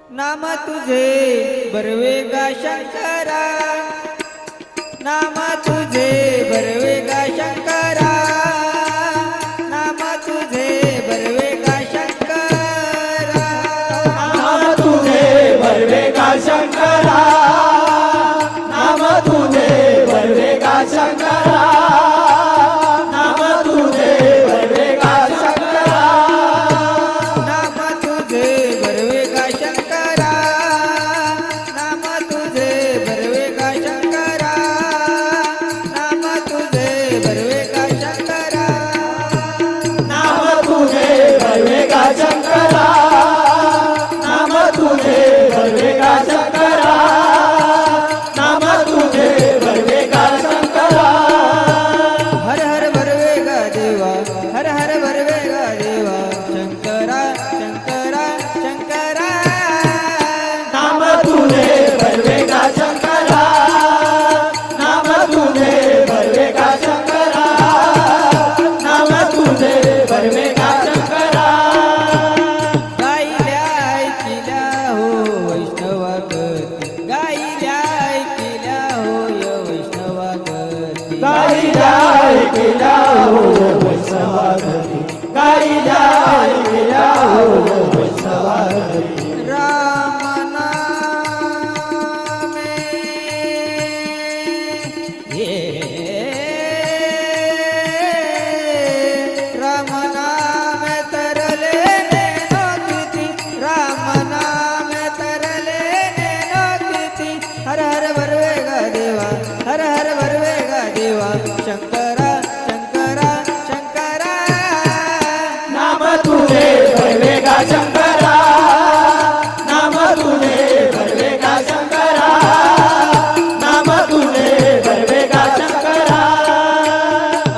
नाम तुझे बरवे गा शंकरा, नाम तुझे बरवे गा शंकरा, नाम तुझे बरवे गा शंकरा, नाम तुझे बरवे गा शंकरा, नाम तुझे बरवे गा शंकरा, नाम तुझे बरवे गा शंकरा, नाम तुझे बरवे गा शंकरा, नाम तुझे बरवे गा शंकरा, नाम तुझे बरवे गा शंकरा, नाम तुझे बरवे गा शंकरा, नाम तुझे बरवे गा शंकरा, नाम तुझे बरवे गा शंकरा, हर हर बरवे गा देवा, हर हर बरवे गा देवा, शंकरा शंकरा शंकरा, नाम तुझे बरवे गा शंकरा, नाम तुझे बरवे गा शंकरा, नाम तुझे बरवे गा शंकरा, गाईल्या ऐकिल्या हो वैष्णवा गती, गाईल्या ऐकिल्या होय वैष्णवा गती, गाईला ऐकल्या हो वैष्णवागती, गाईला ऐकल्या हो वैष्णवागती, राम नामे राम नामे तरले नेनो किती, राम नामे तरले नेनो किती, हर हर बरवे गा देवा, हर हर बरवे गा देवा, शंकरा शंकरा शंकरा, नाम तुझे बरवे गा शंकरा, नाम तुझे बरवे गा शंकरा, नाम तुझे बरवे गा शंकरा,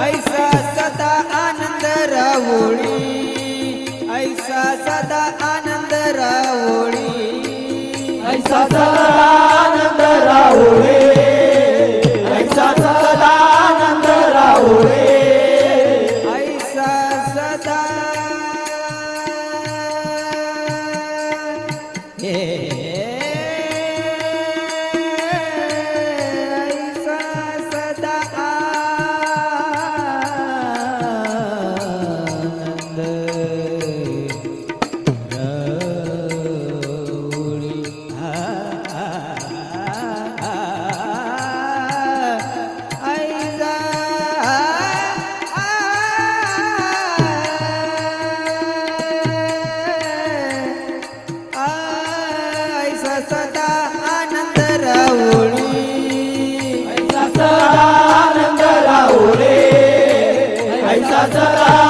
ऐसा सदा आनंद रावोळी, ऐसा सदा आनंद रावोळी, ऐसा सदा आनंद राहुळे, ऐसा सदा आनंद राहुळे, ऐसा सदा ऐसा सदा आनंद रावोळी, ऐसा सदा आनंद रावोळी, ऐसा सदा आनंद राहुळे, ऐसा सदा